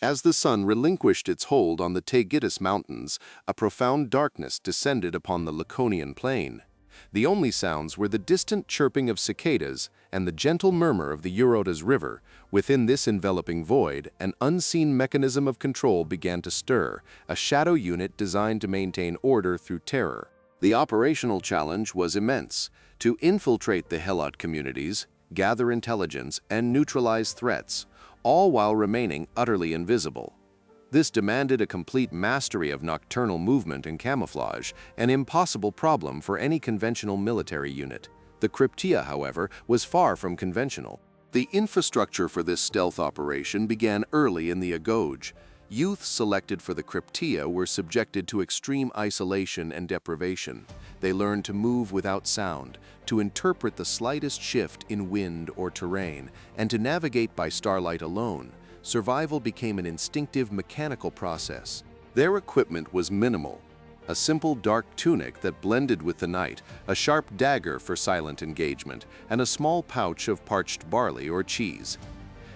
As the sun relinquished its hold on the Taygetus mountains, a profound darkness descended upon the Laconian plain. The only sounds were the distant chirping of cicadas and the gentle murmur of the Eurotas River. Within this enveloping void, an unseen mechanism of control began to stir, a shadow unit designed to maintain order through terror. The operational challenge was immense: to infiltrate the helot communities, gather intelligence, and neutralize threats, all while remaining utterly invisible. This demanded a complete mastery of nocturnal movement and camouflage, an impossible problem for any conventional military unit. The Crypteia, however, was far from conventional. The infrastructure for this stealth operation began early in the Agoge. Youths selected for the Crypteia were subjected to extreme isolation and deprivation. They learned to move without sound, to interpret the slightest shift in wind or terrain, and to navigate by starlight alone. Survival became an instinctive mechanical process. Their equipment was minimal: a simple dark tunic that blended with the night, a sharp dagger for silent engagement, and a small pouch of parched barley or cheese.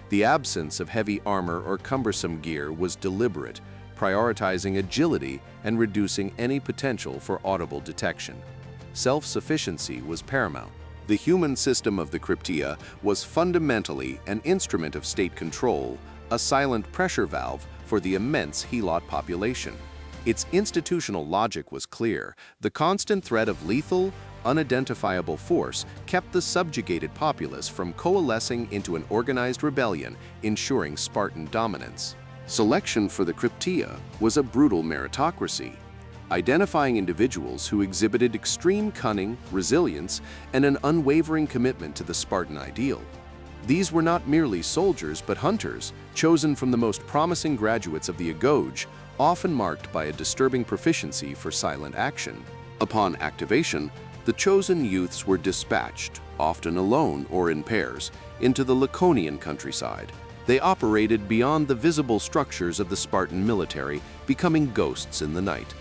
The absence of heavy armor or cumbersome gear was deliberate, prioritizing agility and reducing any potential for audible detection. Self-sufficiency was paramount. The human system of the Crypteia was fundamentally an instrument of state control, a silent pressure valve for the immense helot population. Its institutional logic was clear. The constant threat of lethal, unidentifiable force kept the subjugated populace from coalescing into an organized rebellion, ensuring Spartan dominance. Selection for the Crypteia was a brutal meritocracy, identifying individuals who exhibited extreme cunning, resilience, and an unwavering commitment to the Spartan ideal. These were not merely soldiers but hunters, chosen from the most promising graduates of the Agoge, often marked by a disturbing proficiency for silent action. Upon activation, the chosen youths were dispatched, often alone or in pairs, into the Laconian countryside. They operated beyond the visible structures of the Spartan military, becoming ghosts in the night.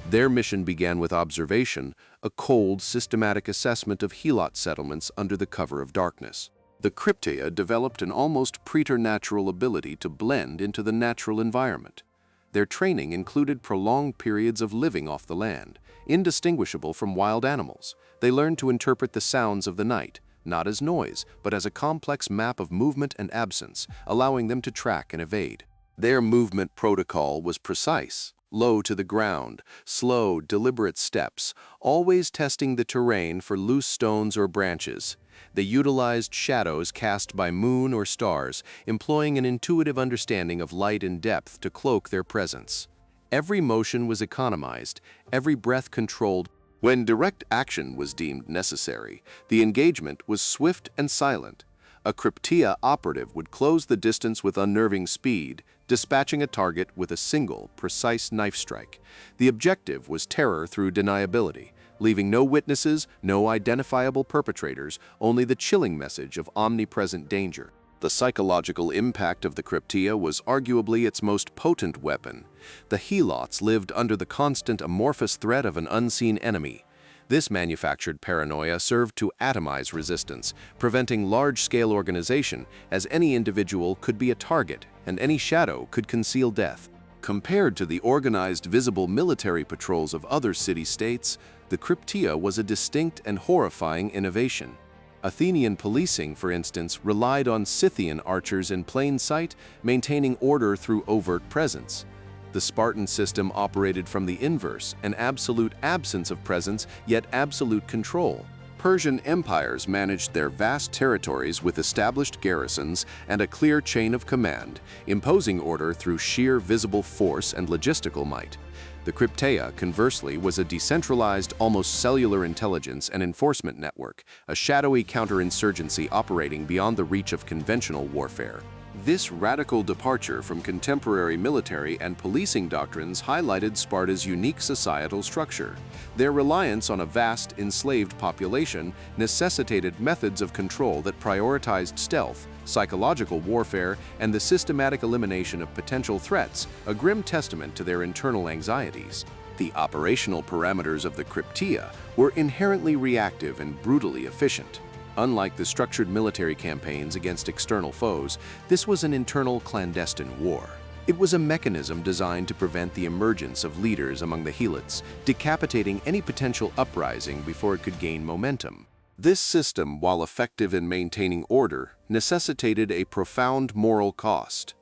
Their mission began with observation, a cold, systematic assessment of helot settlements under the cover of darkness. The Crypteia developed an almost preternatural ability to blend into the natural environment. Their training included prolonged periods of living off the land, indistinguishable from wild animals. They learned to interpret the sounds of the night, not as noise, but as a complex map of movement and absence, allowing them to track and evade. Their movement protocol was precise: low to the ground, slow, deliberate steps, always testing the terrain for loose stones or branches. They utilized shadows cast by moon or stars, employing an intuitive understanding of light and depth to cloak their presence. Every motion was economized, every breath controlled. When direct action was deemed necessary, the engagement was swift and silent. A Crypteia operative would close the distance with unnerving speed, dispatching a target with a single, precise knife strike. The objective was terror through deniability, leaving no witnesses, no identifiable perpetrators, only the chilling message of omnipresent danger. The psychological impact of the Crypteia was arguably its most potent weapon. The helots lived under the constant amorphous threat of an unseen enemy. This manufactured paranoia served to atomize resistance, preventing large-scale organization, as any individual could be a target and any shadow could conceal death. Compared to the organized, visible military patrols of other city-states, the Crypteia was a distinct and horrifying innovation. Athenian policing, for instance, relied on Scythian archers in plain sight, maintaining order through overt presence. The Spartan system operated from the inverse, an absolute absence of presence, yet absolute control. Persian empires managed their vast territories with established garrisons and a clear chain of command, imposing order through sheer visible force and logistical might. The Crypteia, conversely, was a decentralized, almost cellular intelligence and enforcement network, a shadowy counterinsurgency operating beyond the reach of conventional warfare. This radical departure from contemporary military and policing doctrines highlighted Sparta's unique societal structure. Their reliance on a vast, enslaved population necessitated methods of control that prioritized stealth, psychological warfare, and the systematic elimination of potential threats, a grim testament to their internal anxieties. The operational parameters of the Crypteia were inherently reactive and brutally efficient. Unlike the structured military campaigns against external foes, this was an internal clandestine war. It was a mechanism designed to prevent the emergence of leaders among the helots, decapitating any potential uprising before it could gain momentum. This system, while effective in maintaining order, necessitated a profound moral cost.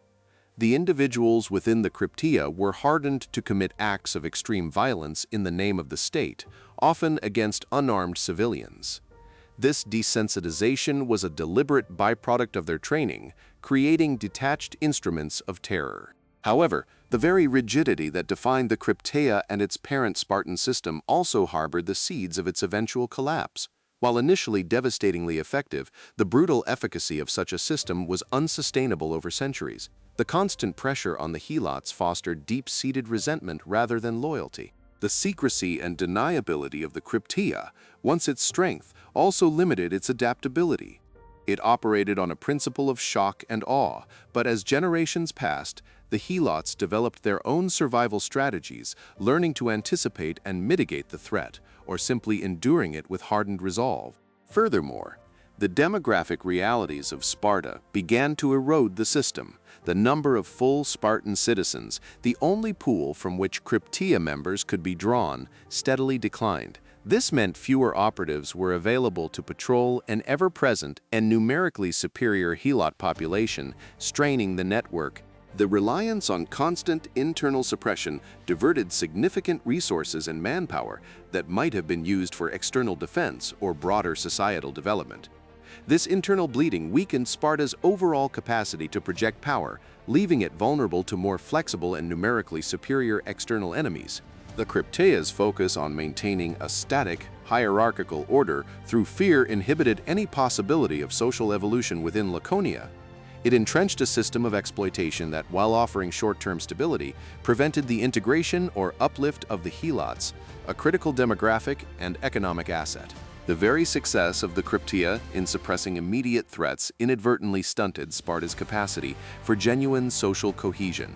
The individuals within the Crypteia were hardened to commit acts of extreme violence in the name of the state, often against unarmed civilians. This desensitization was a deliberate byproduct of their training, creating detached instruments of terror. However, the very rigidity that defined the Crypteia and its parent Spartan system also harbored the seeds of its eventual collapse. While initially devastatingly effective, the brutal efficacy of such a system was unsustainable over centuries. The constant pressure on the helots fostered deep-seated resentment rather than loyalty. The secrecy and deniability of the Crypteia, once its strength, also limited its adaptability. It operated on a principle of shock and awe, but as generations passed, the helots developed their own survival strategies, learning to anticipate and mitigate the threat, or simply enduring it with hardened resolve. Furthermore, the demographic realities of Sparta began to erode the system. The number of full Spartan citizens, the only pool from which Crypteia members could be drawn, steadily declined. This meant fewer operatives were available to patrol an ever-present and numerically superior helot population, straining the network. The reliance on constant internal suppression diverted significant resources and manpower that might have been used for external defense or broader societal development. This internal bleeding weakened Sparta's overall capacity to project power, leaving it vulnerable to more flexible and numerically superior external enemies. The Crypteia's focus on maintaining a static, hierarchical order through fear inhibited any possibility of social evolution within Laconia. It entrenched a system of exploitation that, while offering short-term stability, prevented the integration or uplift of the helots, a critical demographic and economic asset. The very success of the Crypteia in suppressing immediate threats inadvertently stunted Sparta's capacity for genuine social cohesion.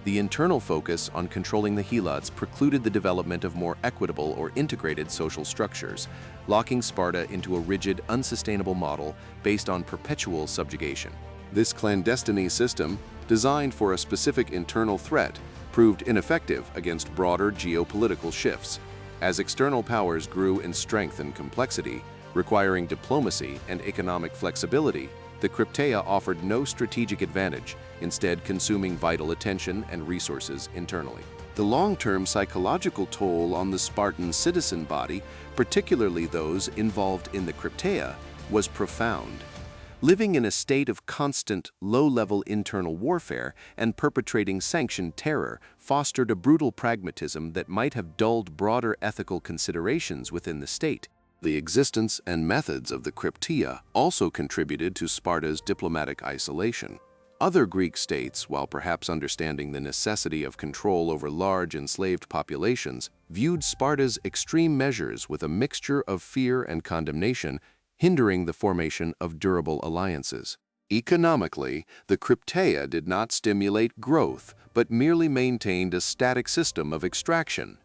The internal focus on controlling the helots precluded the development of more equitable or integrated social structures, locking Sparta into a rigid, unsustainable model based on perpetual subjugation. This clandestine system, designed for a specific internal threat, proved ineffective against broader geopolitical shifts. As external powers grew in strength and complexity, requiring diplomacy and economic flexibility, the Crypteia offered no strategic advantage, instead consuming vital attention and resources internally. The long-term psychological toll on the Spartan citizen body, particularly those involved in the Crypteia, was profound. Living in a state of constant, low-level internal warfare and perpetrating sanctioned terror fostered a brutal pragmatism that might have dulled broader ethical considerations within the state. The existence and methods of the Crypteia also contributed to Sparta's diplomatic isolation. Other Greek states, while perhaps understanding the necessity of control over large enslaved populations, viewed Sparta's extreme measures with a mixture of fear and condemnation, hindering the formation of durable alliances. Economically, the Crypteia did not stimulate growth, but merely maintained a static system of extraction.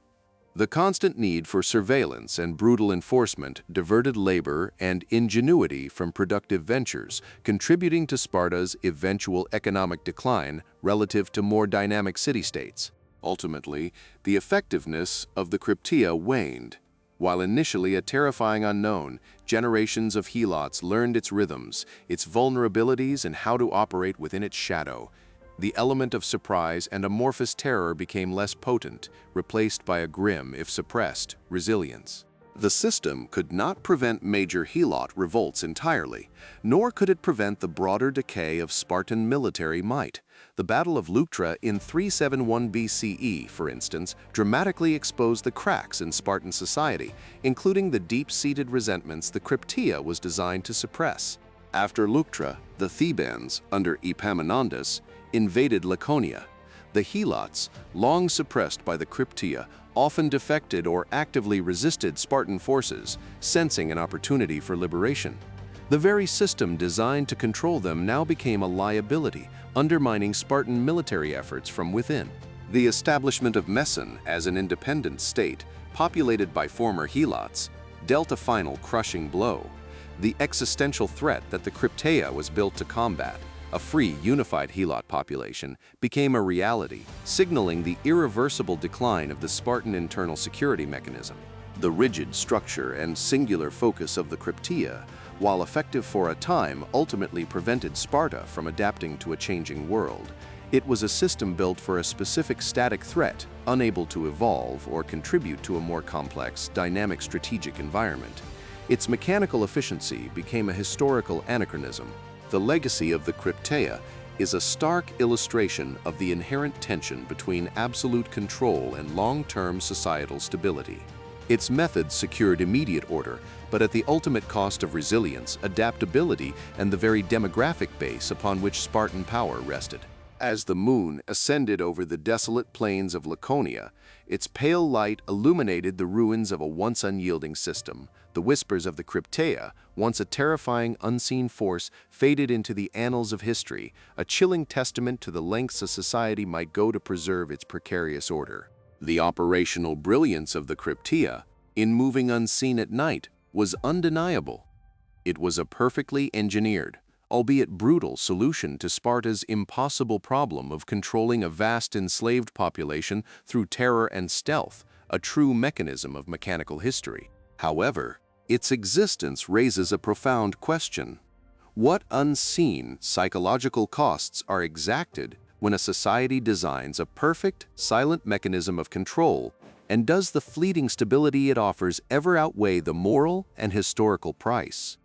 The constant need for surveillance and brutal enforcement diverted labor and ingenuity from productive ventures, contributing to Sparta's eventual economic decline relative to more dynamic city-states. Ultimately, the effectiveness of the Crypteia waned. While initially a terrifying unknown, generations of helots learned its rhythms, its vulnerabilities, and how to operate within its shadow. The element of surprise and amorphous terror became less potent, replaced by a grim, if suppressed, resilience. The system could not prevent major helot revolts entirely, nor could it prevent the broader decay of Spartan military might. The Battle of Leuctra in 371 BCE, for instance, dramatically exposed the cracks in Spartan society, including the deep-seated resentments the Crypteia was designed to suppress. After Leuctra, the Thebans, under Epaminondas, invaded Laconia. The helots, long suppressed by the Crypteia, often defected or actively resisted Spartan forces, sensing an opportunity for liberation. The very system designed to control them now became a liability, undermining Spartan military efforts from within. The establishment of Messon as an independent state, populated by former helots, dealt a final crushing blow. The existential threat that the Crypteia was built to combat, A free, unified helot population became a reality, signaling the irreversible decline of the Spartan internal security mechanism. The rigid structure and singular focus of the Crypteia, while effective for a time, ultimately prevented Sparta from adapting to a changing world. It was a system built for a specific static threat, unable to evolve or contribute to a more complex, dynamic strategic environment. Its mechanical efficiency became a historical anachronism. The legacy of the Crypteia is a stark illustration of the inherent tension between absolute control and long-term societal stability. Its methods secured immediate order, but at the ultimate cost of resilience, adaptability, and the very demographic base upon which Spartan power rested. As the moon ascended over the desolate plains of Laconia, its pale light illuminated the ruins of a once unyielding system. The whispers of the Crypteia, once a terrifying unseen force, faded into the annals of history, a chilling testament to the lengths a society might go to preserve its precarious order. The operational brilliance of the Crypteia, in moving unseen at night, was undeniable. It was a perfectly engineered, albeit brutal, solution to Sparta's impossible problem of controlling a vast enslaved population through terror and stealth, a true mechanism of mechanical history. However, its existence raises a profound question. What unseen psychological costs are exacted when a society designs a perfect, silent mechanism of control, and does the fleeting stability it offers ever outweigh the moral and historical price?